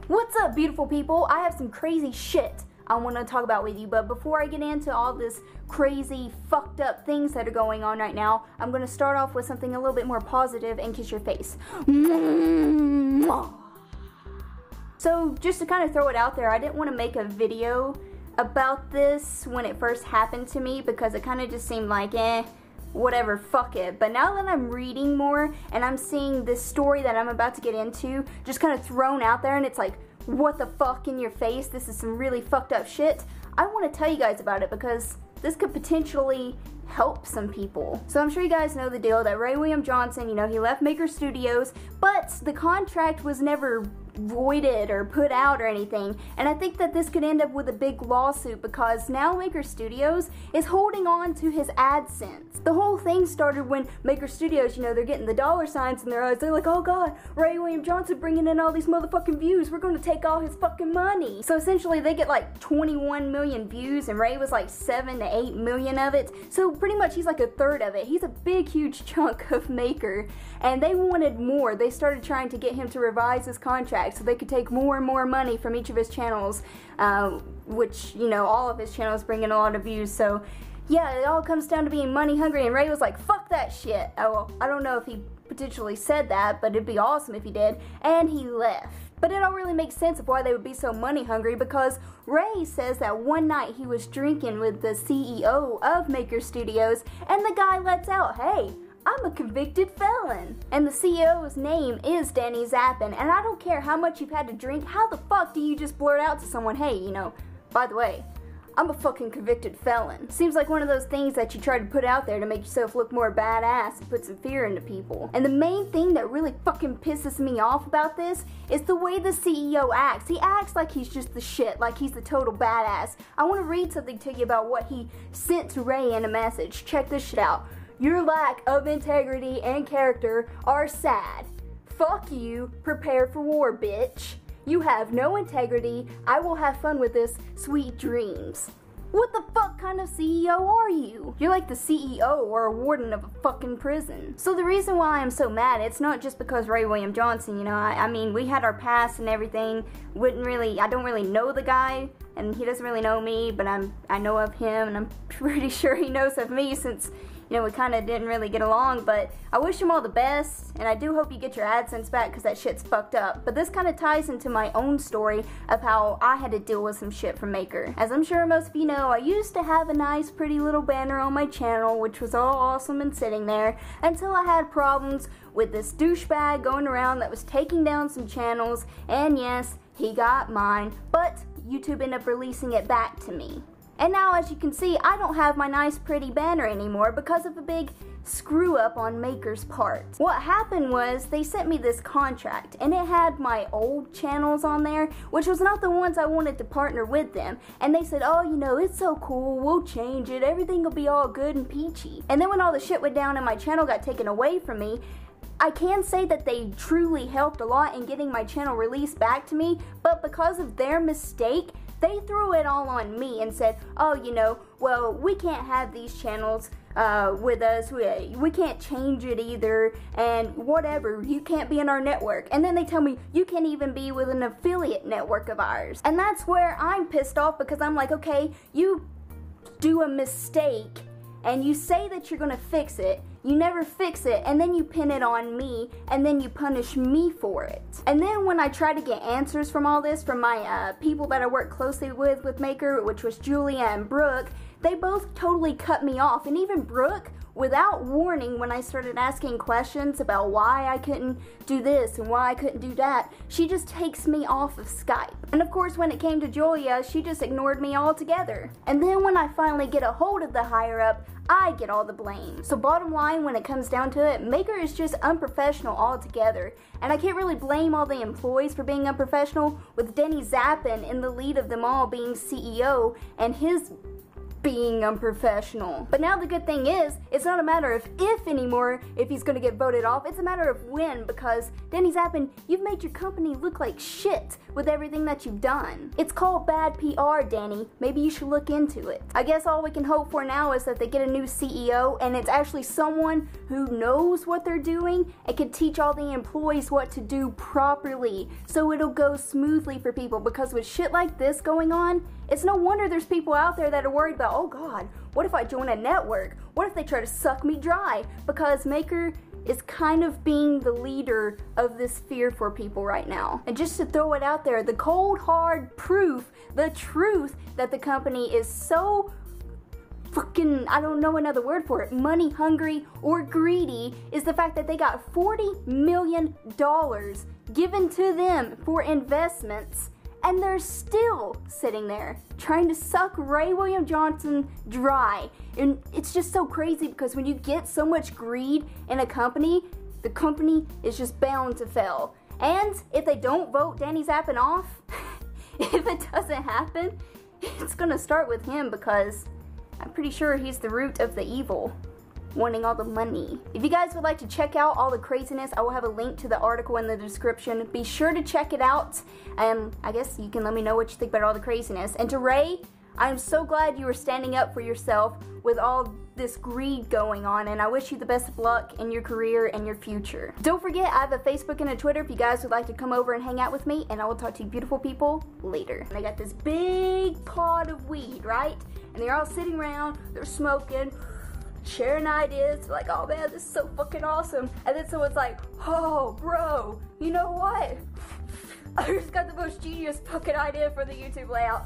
What's up, beautiful people? I have some crazy shit I want to talk about with you, but before I get into all this crazy, fucked up things that are going on right now, I'm going to start off with something a little bit more positive and kiss your face. So, just to kind of throw it out there, I didn't want to make a video about this when it first happened to me because it kind of just seemed like, whatever, fuck it. But now that I'm reading more and I'm seeing this story that I'm about to get into just kind of thrown out there and it's like, what the fuck in your face, this is some really fucked up shit, I want to tell you guys about it because this could potentially help some people. So I'm sure you guys know the deal that Ray William Johnson, he left Maker Studios, but the contract was never voided or put out or anything, and I think that this could end up with a big lawsuit because now Maker Studios is holding on to his AdSense. The whole thing started when Maker Studios, they're getting the dollar signs in their eyes. They're like, oh god, Ray William Johnson bringing in all these motherfucking views, we're gonna take all his fucking money. So essentially they get like 21 million views and Ray was like 7 to 8 million of it, so pretty much he's like a third of it. He's a big huge chunk of Maker, and they wanted more. They started trying to get him to revise his contract so they could take more and more money from each of his channels, which, all of his channels bring in a lot of views. So yeah, it all comes down to being money hungry, and Ray was like, fuck that shit. Well, I don't know if he potentially said that, but it'd be awesome if he did, and he left. But it don't really make sense of why they would be so money hungry because Ray says that one night he was drinking with the CEO of Maker Studios and the guy lets out, hey, I'm a convicted felon. And the CEO's name is Danny Zappin, and I don't care how much you've had to drink, how the fuck do you just blurt out to someone, hey, by the way, I'm a fucking convicted felon. Seems like one of those things that you try to put out there to make yourself look more badass and put some fear into people. And the main thing that really fucking pisses me off about this is the way the CEO acts. He acts like he's just the shit, like he's the total badass. I want to read something to you about what he sent to Ray in a message. Check this shit out. Your lack of integrity and character are sad. Fuck you, prepare for war, bitch. You have no integrity, I will have fun with this, sweet dreams. What the fuck kind of CEO are you? You're like the CEO or a warden of a fucking prison. So the reason why I'm so mad, it's not just because Ray William Johnson, I mean, we had our past and everything, I don't really know the guy, and he doesn't really know me, but I know of him, and I'm pretty sure he knows of me since, we kind of didn't really get along, but I wish him all the best, and I do hope you get your AdSense back because that shit's fucked up. But this kind of ties into my own story of how I had to deal with some shit from Maker. As I'm sure most of you know, I used to have a nice pretty little banner on my channel, which was all awesome and sitting there, until I had problems with this douchebag going around that was taking down some channels, and yes, he got mine, but YouTube ended up releasing it back to me. And now, as you can see, I don't have my nice pretty banner anymore because of a big screw up on Maker's part. What happened was they sent me this contract and it had my old channels on there, which was not the ones I wanted to partner with them. And they said, oh, it's so cool, we'll change it, everything will be all good and peachy. And then when all the shit went down and my channel got taken away from me, I can say that they truly helped a lot in getting my channel released back to me, but because of their mistake, they threw it all on me and said, oh, well, we can't have these channels with us, we can't change it either, and whatever, you can't be in our network. And then they tell me, you can't even be with an affiliate network of ours. And that's where I'm pissed off because I'm like, okay, you do a mistake, and you say that you're gonna fix it, you never fix it, and then you pin it on me, and then you punish me for it. And then when I try to get answers from all this from my people that I work closely with Maker, which was Julia and Brooke, they both totally cut me off. And even Brooke, without warning, when I started asking questions about why I couldn't do this and why I couldn't do that, she just takes me off of Skype. And of course, when it came to Julia, she just ignored me altogether. And then when I finally get a hold of the higher up, I get all the blame. So bottom line, when it comes down to it, Maker is just unprofessional altogether. And I can't really blame all the employees for being unprofessional, with Danny Zappin in the lead of them all being CEO, and his being unprofessional. But now the good thing is, it's not a matter of if anymore, if he's gonna get voted off, it's a matter of when, because Danny Zappin, you've made your company look like shit with everything that you've done. It's called bad PR, Danny. Maybe you should look into it. I guess all we can hope for now is that they get a new CEO and it's actually someone who knows what they're doing and can teach all the employees what to do properly so it'll go smoothly for people, because with shit like this going on, it's no wonder there's people out there that are worried about, oh God, what if I join a network? What if they try to suck me dry? Because Maker is kind of being the leader of this fear for people right now. And just to throw it out there, the cold hard proof, the truth that the company is so fucking, I don't know another word for it, money hungry or greedy, is the fact that they got $40 million given to them for investments, and they're still sitting there trying to suck Ray William Johnson dry. And it's just so crazy, because when you get so much greed in a company, the company is just bound to fail. And if they don't vote Danny Zappin off, if it doesn't happen, it's gonna start with him, because I'm pretty sure he's the root of the evil, wanting all the money. If you guys would like to check out all the craziness, I will have a link to the article in the description. Be sure to check it out, and I guess you can let me know what you think about all the craziness. And to Ray, I'm so glad you were standing up for yourself with all this greed going on, and I wish you the best of luck in your career and your future. Don't forget, I have a Facebook and a Twitter if you guys would like to come over and hang out with me, and I will talk to you beautiful people later. And I got this big pot of weed, right? And they're all sitting around, they're smoking, sharing ideas, like, oh man, this is so fucking awesome. And then someone's like, oh bro, you know what? I just got the most genius fucking idea for the YouTube layout.